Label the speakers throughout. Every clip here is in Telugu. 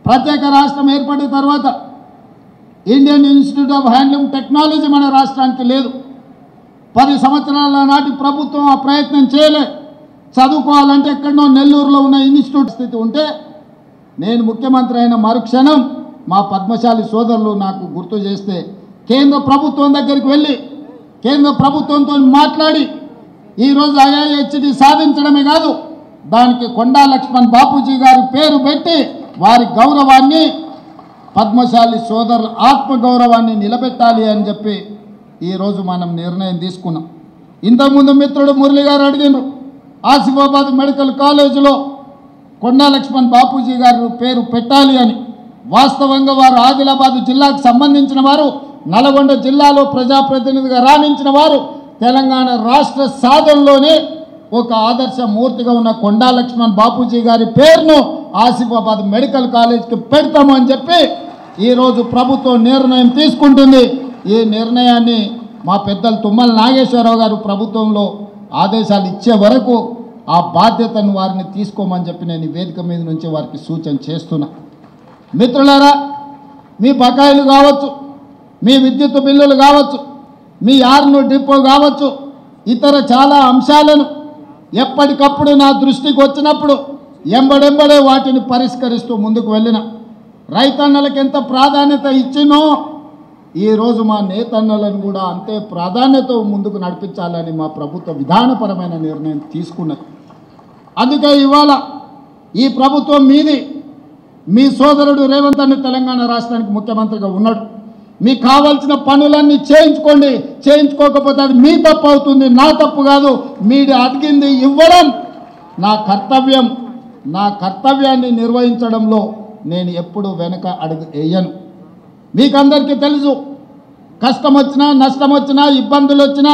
Speaker 1: ప్రత్యేక రాష్ట్రం ఏర్పడిన తర్వాత Indian institute of handloom technology మన రాష్ట్రానికి లేదు. 10 సంవత్సరాల నాటి ప్రభుత్వం ఆ ప్రయత్నం చేయలే. చదువుకోవాలంటే ఎక్కడనో నెల్లూరులో ఉన్న ఇన్స్టిట్యూట్ స్థితి ఉంటే నేను ముఖ్యమంత్రి అయిన మరుక్షణం మా పద్మశాలి సోదరులు నాకు గుర్తు చేస్తే కేంద్ర ప్రభుత్వం దగ్గరికి వెళ్ళి కేంద్ర ప్రభుత్వంతో మాట్లాడి ఈరోజు IIHT సాధించడమే కాదు, దానికి కొండా లక్ష్మణ్ బాపూజీ గారి పేరు పెట్టి వారి గౌరవాన్ని, పద్మశాలి సోదరుల ఆత్మగౌరవాన్ని నిలబెట్టాలి అని చెప్పి ఈరోజు మనం నిర్ణయం తీసుకున్నాం. ఇంతకుముందు మిత్రుడు మురళి గారు అడిగినారు, ఆసిఫాబాద్ మెడికల్ కాలేజీలో కొండా లక్ష్మణ్ బాపూజీ గారి పేరు పెట్టాలి అని. వాస్తవంగా వారు ఆదిలాబాద్ జిల్లాకు సంబంధించిన వారు, నల్గొండ జిల్లాలో ప్రజాప్రతినిధిగా రాణించిన వారు, తెలంగాణ రాష్ట్ర సాధనలోనే ఒక ఆదర్శ మూర్తిగా ఉన్న కొండా లక్ష్మణ్ బాపూజీ గారి పేరును ఆసిఫాబాద్ మెడికల్ కాలేజ్కి పెడతామని చెప్పి ఈరోజు ప్రభుత్వం నిర్ణయం తీసుకుంటుంది. ఈ నిర్ణయాన్ని మా పెద్దలు తుమ్మల నాగేశ్వరరావు గారు ప్రభుత్వంలో ఆదేశాలు ఇచ్చే వరకు ఆ బాధ్యతను వారిని తీసుకోమని చెప్పి నేను వేదిక మీద నుంచి వారికి సూచన చేస్తున్నా. మిత్రులారా, మీ బకాయిలు కావచ్చు, మీ విద్యుత్ బిల్లులు కావచ్చు, మీ యార్ను డిపో కావచ్చు, ఇతర చాలా అంశాలను ఎప్పటికప్పుడు నా దృష్టికి వచ్చినప్పుడు ఎంబడెంబడే వాటిని పరిష్కరిస్తూ ముందుకు వెళ్ళిన. రైతన్నలకు ఎంత ప్రాధాన్యత ఇచ్చినో ఈరోజు మా నేతన్నలను కూడా అంతే ప్రాధాన్యత ముందుకు నడిపించాలని మా ప్రభుత్వ విధానపరమైన నిర్ణయం తీసుకున్నది. అందుకే ఇవాళ ఈ ప్రభుత్వం మీది, మీ సోదరుడు రేవంత్ అన్న తెలంగాణ రాష్ట్రానికి ముఖ్యమంత్రిగా ఉన్నాడు. మీకు కావాల్సిన పనులన్నీ చేయించుకోండి, చేయించుకోకపోతే అది మీ తప్పు అవుతుంది, నా తప్పు కాదు. మీరు అడిగింది ఇవ్వడం నా కర్తవ్యం. నా కర్తవ్యాన్ని నిర్వహించడంలో నేను ఎప్పుడు వెనక అడుగు వేయను. మీకందరికీ తెలుసు, కష్టం వచ్చినా నష్టం వచ్చినా ఇబ్బందులు వచ్చినా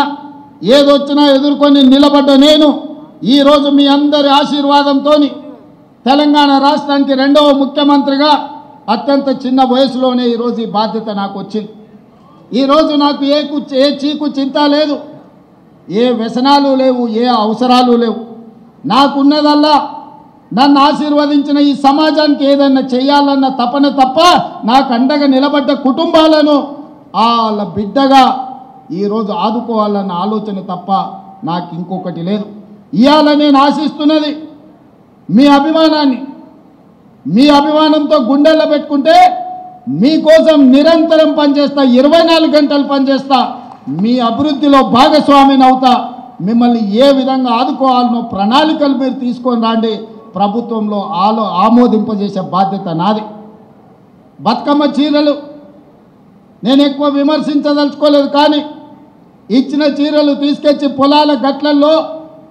Speaker 1: ఏదొచ్చినా ఎదుర్కొని నిలబడ్డ నేను ఈరోజు మీ అందరి ఆశీర్వాదంతో తెలంగాణ రాష్ట్రానికి 2వ ముఖ్యమంత్రిగా అత్యంత చిన్న వయసులోనే ఈరోజు ఈ బాధ్యత నాకు వచ్చింది. ఈరోజు నాకు ఏ చీకు చింత లేదు, ఏ వ్యసనాలు లేవు, ఏ అవసరాలు లేవు. నాకున్నదల్లా నన్ను ఆశీర్వదించిన ఈ సమాజానికి ఏదైనా చేయాలన్న తపన తప్ప, నాకు అండగా నిలబడ్డ కుటుంబాలను వాళ్ళ బిడ్డగా ఈరోజు ఆదుకోవాలన్న ఆలోచన తప్ప నాకు ఇంకొకటి లేదు. ఇవాళ నేను ఆశిస్తున్నది మీ అభిమానాన్ని. మీ అభిమానంతో గుండెల్లో పెట్టుకుంటే మీకోసం నిరంతరం పనిచేస్తా, 24 గంటలు పనిచేస్తా, మీ అభివృద్ధిలో భాగస్వామిని అవుతా. మిమ్మల్ని ఏ విధంగా ఆదుకోవాలనో ప్రణాళికలు మీరు తీసుకొని రండి. ప్రభుత్వంలో ఆమోదింపజేసే బాధ్యత నాది. బతుకమ్మ చీరలు నేను ఎక్కువ విమర్శించదలుచుకోలేదు, కానీ ఇచ్చిన చీరలు తీసుకొచ్చి పొలాల గట్లల్లో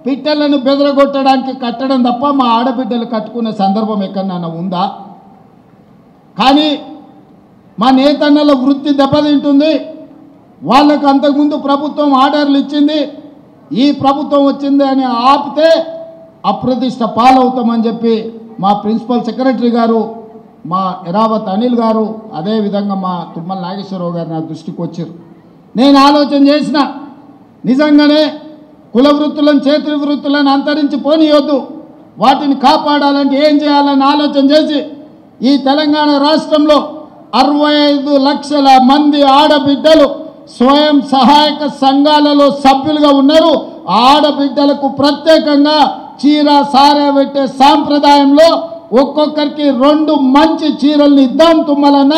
Speaker 1: పిట్టలను బెదరగొట్టడానికి కట్టడం తప్ప మా ఆడబిడ్డలు కట్టుకునే సందర్భం ఎక్కడన్నా ఉందా? కానీ మా నేతన్నల వృత్తి దెబ్బతింటుంది. వాళ్ళకు అంతకుముందు ప్రభుత్వం ఆర్డర్లు ఇచ్చింది, ఈ ప్రభుత్వం వచ్చింది అని ఆపితే అప్రతిష్ట పాలవుతామని చెప్పి మా ప్రిన్సిపల్ సెక్రటరీ గారు, మా ఎరావత్ అనిల్ గారు, అదేవిధంగా మా తుమ్మల నాగేశ్వరరావు గారు నా దృష్టికి వచ్చారు. నేను ఆలోచన చేసిన, నిజంగానే కుల వృత్తులను, చేతి వృత్తులను అంతరించి పోనీయొద్దు, వాటిని కాపాడాలంటే ఏం చేయాలని ఆలోచన చేసి ఈ తెలంగాణ రాష్ట్రంలో 65 లక్షల మంది ఆడబిడ్డలు స్వయం సహాయక సంఘాలలో సభ్యులుగా ఉన్నారు. ఆడబిడ్డలకు ప్రత్యేకంగా చీర సారే పెట్టే సాంప్రదాయంలో ఒక్కొక్కరికి 2 మంచి చీరల్ని ఇద్దాం. తుమ్మలన్న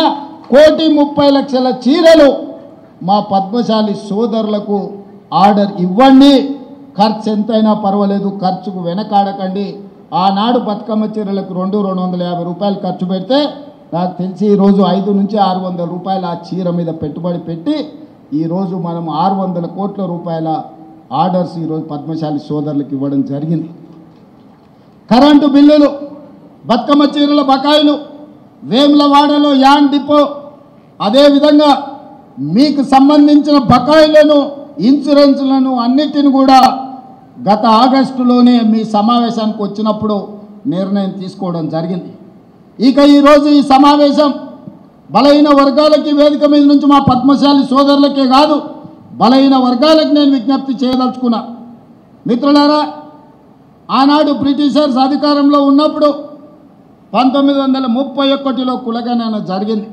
Speaker 1: 1,30,00,000 చీరలు మా పద్మశాలి సోదరులకు ఆర్డర్ ఇవ్వండి. ఖర్చు ఎంతైనా పర్వాలేదు, ఖర్చుకు వెనకాడకండి. ఆనాడు బతుకమ్మ చీరలకు 250 రూపాయలు ఖర్చు పెడితే నాకు తెలిసి ఈరోజు 500 నుంచి 600 రూపాయలు ఆ చీర మీద పెట్టుబడి పెట్టి ఈరోజు మనం 600 కోట్ల రూపాయల ఆర్డర్స్ ఈరోజు పద్మశాలి సోదరులకు ఇవ్వడం జరిగింది. కరెంటు బిల్లులు, బతుకమ్మ చీరల బకాయిలు, వేములవాడలో యాన్ డిపో, అదేవిధంగా మీకు సంబంధించిన బకాయిలను, ఇన్సూరెన్స్లను అన్నిటిని కూడా గత ఆగస్టులోనే మీ సమావేశానికి వచ్చినప్పుడు నిర్ణయం తీసుకోవడం జరిగింది. ఇక ఈరోజు ఈ సమావేశం బలహీన వర్గాలకి వేదిక మీద నుంచి మా పద్మశాలి సోదరులకే కాదు, బలహీన వర్గాలకు నేను విజ్ఞప్తి చేయదలుచుకున్నా. మిత్రులారా, ఆనాడు బ్రిటిషర్స్ అధికారంలో ఉన్నప్పుడు 1931లో కులగణన జరిగింది.